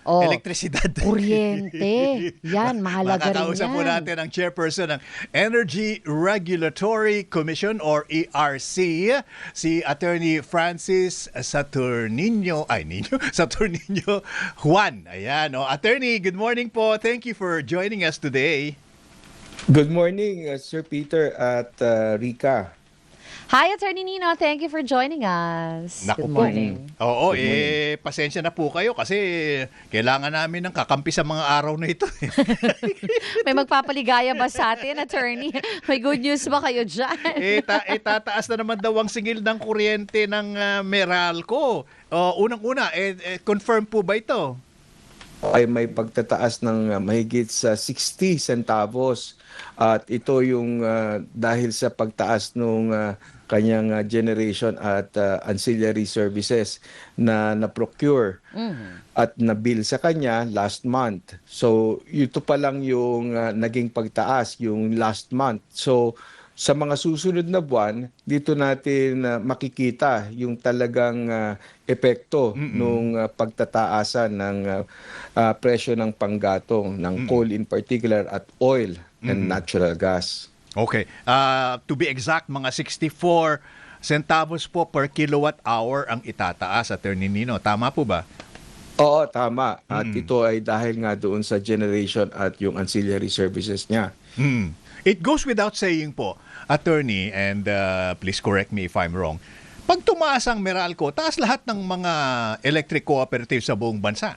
Oh, elektrisidad. kuryente. Yan, mahalaga rin Makakausap po yan. natin ang chairperson ng Energy Regulatory Commission or ERC, si Attorney Francis Saturnino Juan. Ayan, Attorney, good morning po. Thank you for joining us today. Good morning, Sir Peter at Rika. Hi, Attorney Nino. Thank you for joining us. Naku Good po. morning. Oo, Good morning. pasensya na po kayo kasi kailangan namin ng kakampi sa mga araw na ito. May magpapaligaya ba sa atin, Attorney? May good news ba kayo dyan? Tataas na naman daw ang singil ng kuryente ng Meralco. Unang-una, confirm po ba ito? Ay may pagtataas ng mahigit sa 60 centavos at ito yung dahil sa pagtaas ng kanyang generation at ancillary services na na-procure at na-bill sa kanya last month. So ito pa lang yung naging pagtaas yung last month. So sa mga susunod na buwan, dito natin makikita yung talagang epekto nung pagtataasan ng presyo ng panggatong, ng coal in particular at oil and natural gas. Okay. To be exact, mga 64 centavos po per kilowatt hour ang itataas, Attorney Nino. Tama po ba? Oo, tama. At ito ay dahil nga doon sa generation at yung ancillary services niya. It goes without saying po, Attorney, and please correct me if I'm wrong, pag tumaas ang Meralco, taas lahat ng mga electric cooperatives sa buong bansa.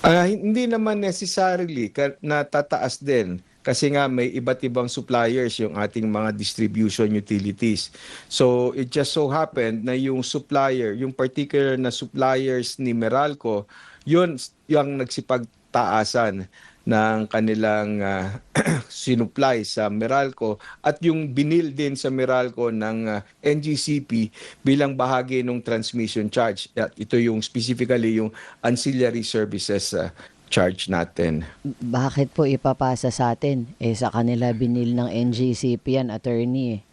Hindi naman necessarily na tataas din kasi nga may iba't ibang suppliers yung ating mga distribution utilities. So it just so happened na yung supplier, yung particular na suppliers ni Meralco, yun yung nagsipagtaasan ng kanilang sinupply sa Meralco at yung binil din sa Meralco ng NGCP bilang bahagi ng transmission charge. At ito yung specifically yung ancillary services charge natin. Bakit po ipapasa sa atin? Sa kanila binil ng NGCP yan, Attorney.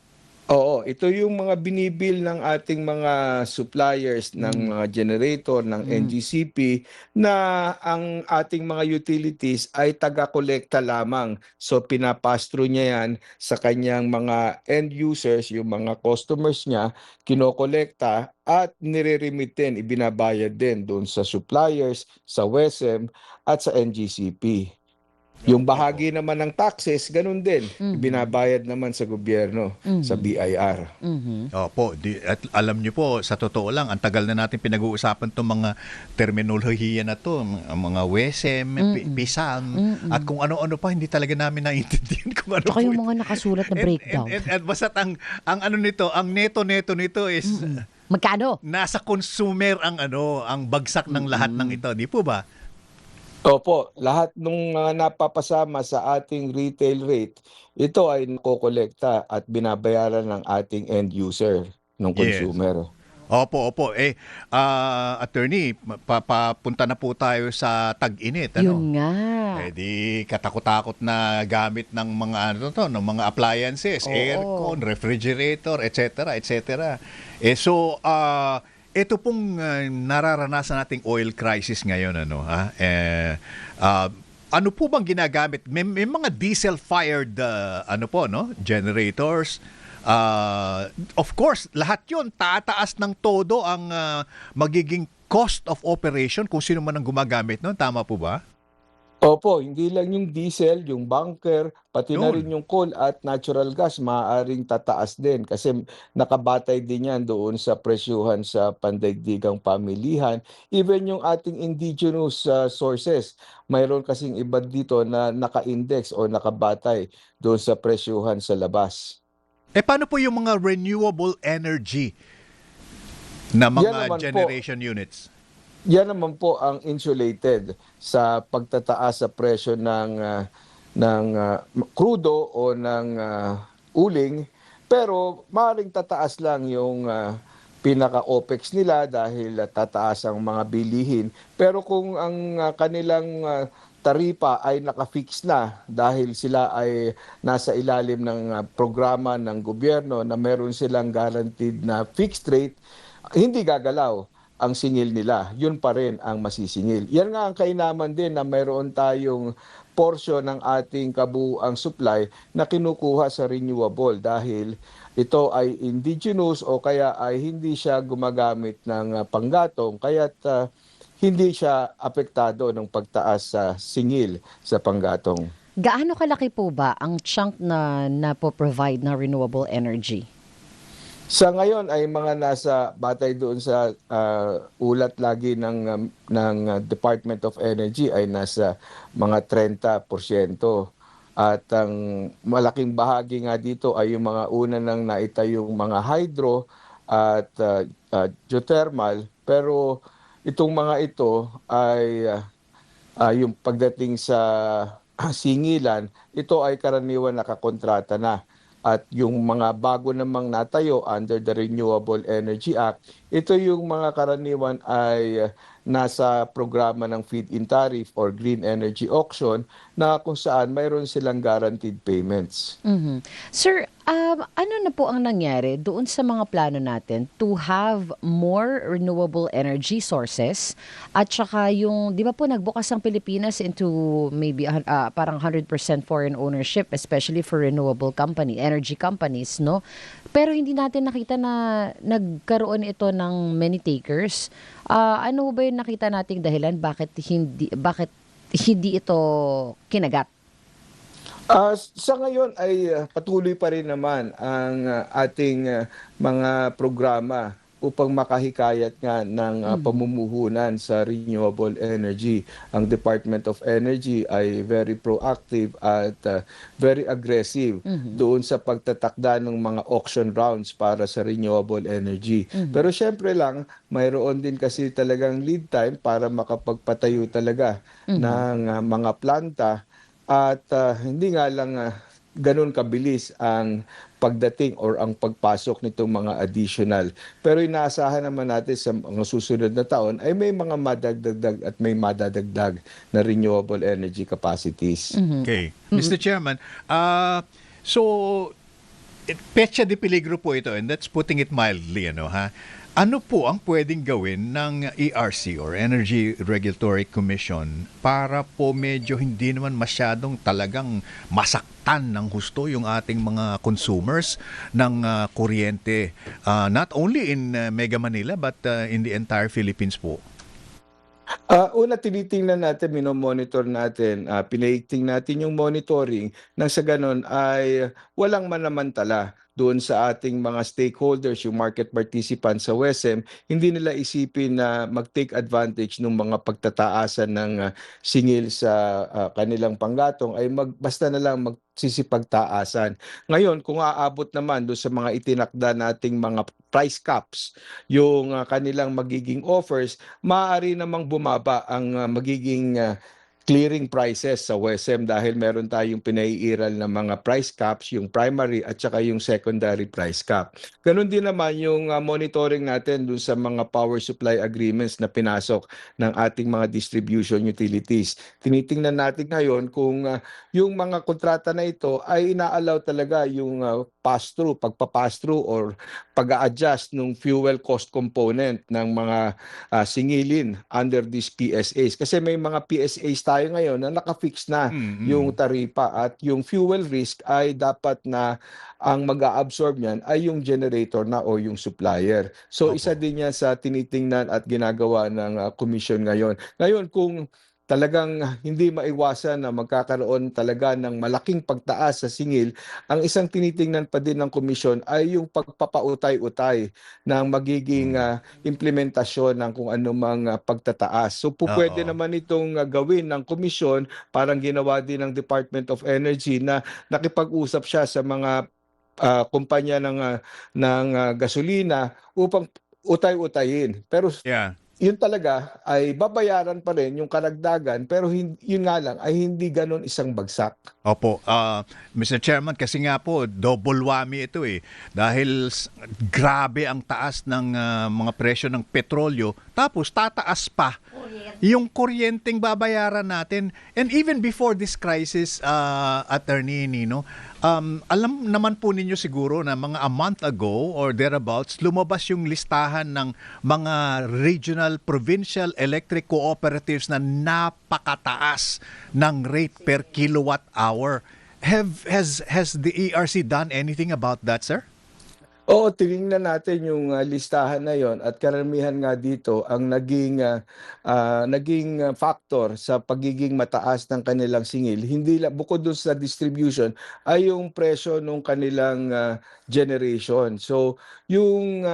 Oo, ito yung mga binibil ng ating mga suppliers ng mga generator ng NGCP na ang ating mga utilities ay taga-kolekta lamang. So pinapastro niya yan sa kanyang mga end users, yung mga customers niya, kinokolekta at nire-remit din, ibinabayad din doon sa suppliers, sa WESM at sa NGCP. Yung bahagi naman ng taxes, ganun din. Binabayad naman sa gobyerno, sa BIR. Opo, at alam niyo po, sa totoo lang, ang tagal na natin pinag-uusapan itong mga terminolohiya na to, mga WESM, PISAM, at kung ano-ano pa, hindi talaga namin naiintindihan kung ano Tsaka po yung ito. mga nakasulat na breakdown. And basta't ang ano nito, ang neto-neto nito is Magkano? nasa consumer ang bagsak ng lahat ng ito, di po ba? Opo, lahat ng mga napapasama sa ating retail rate, ito ay nakokolekta at binabayaran ng ating end user, ng Yes. consumer. Opo. Attorney, papunta na po tayo sa tag-init. Yun nga. Di katakot-takot na gamit ng mga ng mga appliances, Oo. aircon, refrigerator, etc., etc. Ito pong nararanasan nating oil crisis ngayon, ano po bang ginagamit? May mga diesel-fired generators. Of course, lahat 'yon tataas ng todo ang magiging cost of operation kung sino man ang gumagamit noon. Tama po ba? Opo, hindi lang yung diesel, yung bunker, pati na Yun. rin yung coal at natural gas maaaring tataas din kasi nakabatay din yan doon sa presyuhan sa pandaigdigang pamilihan. Even yung ating indigenous sources, mayroon kasing iba dito na naka-index o nakabatay doon sa presyuhan sa labas. Paano po yung mga renewable energy na Yan mga naman po. generation units? Yan naman po ang insulated sa pagtataas sa presyo ng krudo o ng uling, pero maaaring tataas lang yung pinaka-OPEX nila dahil tataas ang mga bilihin. Pero kung ang kanilang taripa ay nakafix na dahil sila ay nasa ilalim ng programa ng gobyerno na meron silang guaranteed na fixed rate, hindi gagalaw. ang singil nila, yun pa rin ang masisingil. Yan nga ang kainaman din na mayroon tayong portion ng ating kabuuang supply na kinukuha sa renewable dahil ito ay indigenous o kaya ay hindi siya gumagamit ng panggatong kaya't hindi siya apektado ng pagtaas sa singil sa panggatong. Gaano kalaki po ba ang chunk na napo-provide ng renewable energy? Sa ngayon ay mga nasa batay doon sa ulat lagi ng Department of Energy ay nasa mga 30%. At ang malaking bahagi nga dito ay yung mga una nang naitayong mga hydro at geothermal, pero itong mga ito ay yung pagdating sa singilan, ito ay karaniwan nakakontrata na. At yung mga bago namang natayo under the Renewable Energy Act, ito yung mga karaniwan ay nasa programa ng feed-in tariff or green energy auction na kung saan mayroon silang guaranteed payments. Mhm. Sir, ano na po ang nangyari doon sa mga plano natin to have more renewable energy sources at saka yung, di ba po nagbukas ang Pilipinas into maybe parang 100% foreign ownership, especially for renewable energy companies, no? Pero hindi natin nakita na nagkaroon ito ng many takers. Ano ba yung nakita nating dahilan bakit hindi ito kinagat? Sa ngayon ay patuloy pa rin naman ang ating mga programa upang makahikayat nga ng pamumuhunan sa renewable energy. Ang Department of Energy ay very proactive at very aggressive doon sa pagtatakda ng mga auction rounds para sa renewable energy. Pero syempre lang, mayroon din kasi talagang lead time para makapagpatayo talaga ng mga planta. At hindi nga lang ganun kabilis ang pagdating or ang pagpasok nitong mga additional. Pero inaasahan naman natin sa mga susunod na taon ay may mga madagdag at may madadagdag na renewable energy capacities. Okay. Mr. Chairman, so petsa de peligro po ito, and that's putting it mildly, ha? Ano po ang pwedeng gawin ng ERC or Energy Regulatory Commission para po medyo hindi naman masyadong talagang masaktan ng husto yung ating mga consumers ng kuryente, not only in Mega Manila but in the entire Philippines po? Una, tinitingnan natin, minomonitor natin, pinaigting natin yung monitoring nang sa ganon ay walang manamantala doon sa ating mga stakeholders, yung market participants sa WESM, hindi nila isipin na mag-take advantage ng mga pagtataasan ng singil sa kanilang panggatong ay basta na lang magsisipagtaasan. Ngayon, kung aabot naman doon sa mga itinakda nating mga price caps, yung kanilang magiging offers, maaari namang bumaba ang magiging clearing prices sa WESM dahil meron tayong pinaiiral na mga price caps, yung primary at saka yung secondary price cap. Ganon din naman yung monitoring natin dun sa mga power supply agreements na pinasok ng ating mga distribution utilities. Tinitingnan natin ngayon kung yung mga kontrata na ito ay ina-allow talaga yung pass-through, pagpa-pass-through or pag-a-adjust ng fuel cost component ng mga singilin under these PSAs. Kasi may mga PSAs tayo ngayon na naka-fix na yung taripa at yung fuel risk ay dapat na ang mag-a-absorb niyan ay yung generator na o yung supplier. So isa din yan sa tinitingnan at ginagawa ng commission ngayon. Ngayon kung talagang hindi maiwasan na magkakaroon talaga ng malaking pagtaas sa singil, ang isang tinitingnan pa din ng komisyon ay yung pagpapautay-utay ng magiging implementasyon ng kung anumang pagtataas. So pwede naman itong gawin ng komisyon, parang ginawa din ng Department of Energy na nakipag-usap siya sa mga kumpanya ng gasolina upang utay-utayin. Pero yun talaga ay babayaran pa rin yung karagdagan pero yun nga lang ay hindi ganon isang bagsak. Opo. Mr. Chairman, kasi nga po, double whammy ito dahil grabe ang taas ng mga presyo ng petrolyo tapos tataas pa yung kuryenteng babayaran natin. And even before this crisis, Attorney Nino, alam naman po ninyo siguro na mga a month ago or thereabouts, lumabas yung listahan ng mga regional provincial electric cooperatives na napakataas ng rate per kilowatt hour. Has the ERC done anything about that, sir? Oo, tiningnan natin yung listahan na yon at karamihan nga dito ang naging factor sa pagiging mataas ng kanilang singil. Hindi lang bukod dun sa distribution ay yung presyo ng kanilang generation. So, yung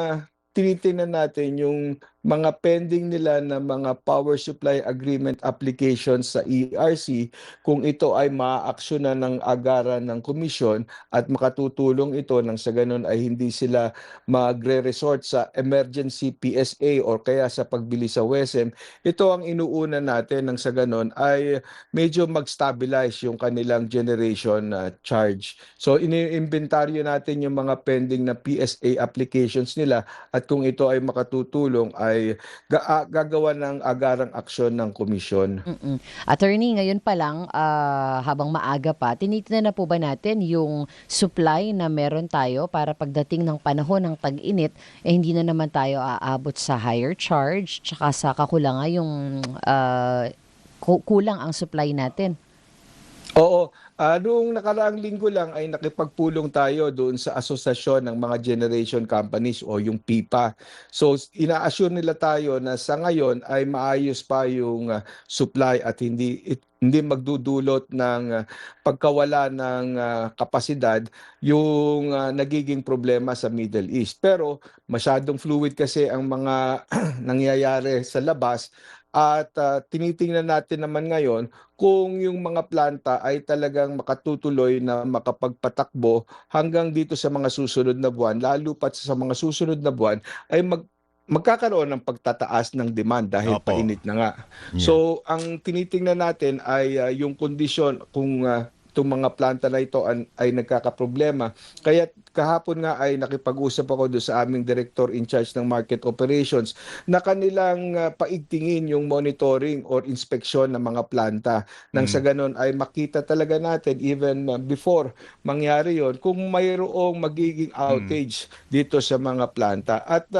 tinitingnan natin yung mga pending nila na mga power supply agreement applications sa ERC, kung ito ay maaaksyonan ng agaran ng komisyon at makatutulong ito nang sa ganun ay hindi sila magre-resort sa emergency PSA or kaya sa pagbili sa WESM, ito ang inuuna natin nang sa ganun ay medyo mag-stabilize yung kanilang generation charge. So ini-inventaryo natin yung mga pending na PSA applications nila at kung ito ay makatutulong ay gagawa ng agarang aksyon ng komisyon. Attorney, ngayon pa lang, habang maaga pa, tinitingnan na po ba natin yung supply na meron tayo para pagdating ng panahon ng tag-init, hindi na naman tayo aabot sa higher charge, tsaka sa kakulangan yung kulang ang supply natin? Oo, noong nakaraang linggo lang ay nakipagpulong tayo doon sa asosasyon ng mga generation companies o yung PIPA. So ina-assure nila tayo na sa ngayon ay maayos pa yung supply at hindi magdudulot ng pagkawala ng kapasidad yung nagiging problema sa Middle East. Pero masyadong fluid kasi ang mga nangyayari sa labas at tinitingnan natin naman ngayon kung yung mga planta ay talagang makatutuloy na makapagpatakbo hanggang dito sa mga susunod na buwan, lalo pat sa mga susunod na buwan ay magkakaroon ng pagtataas ng demand dahil Opo. painit na nga. Yeah. So ang tinitingnan natin ay yung kondisyon kung itong mga planta na ito ay nagkakaproblema. Kaya kahapon nga ay nakipag-usap ako doon sa aming director in charge ng market operations na kanilang paigtingin yung monitoring or inspeksyon ng mga planta. Nang sa ganon ay makita talaga natin even before mangyari yon kung mayroong magiging outage dito sa mga planta. At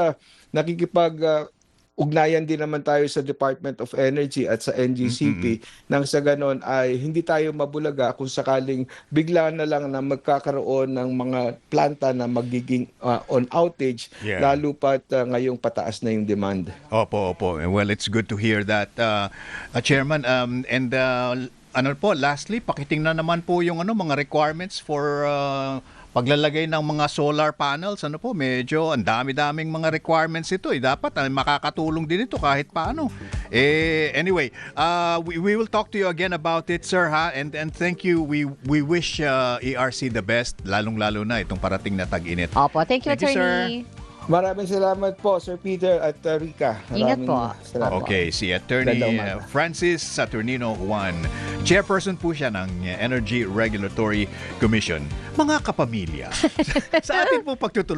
ugnayan din naman tayo sa Department of Energy at sa NGCP nang sa ganon ay hindi tayo mabulaga kung sakaling bigla na lang na magkakaroon ng mga planta na magiging on outage, Yeah. lalo pat ngayong pataas na yung demand. Opo. Well, it's good to hear that, Chairman. Lastly, pakitingnan naman po yung mga requirements for paglalagay ng mga solar panels. Medyo ang dami-daming mga requirements ito. Dapat makakatulong din ito kahit paano. Anyway, we will talk to you again about it, sir, ha? And thank you. We wish ERC the best, lalong-lalo na itong parating na tag-init. Opo, thank you, Thank you, Attorney. Maraming salamat po, Sir Peter at Rica. Ingat Maraming po. salamat. Okay, si Attorney Ganda umaga. Francis Saturnino Juan. Chairperson po siya ng Energy Regulatory Commission. Mga kapamilya, sa atin po pagtutulungan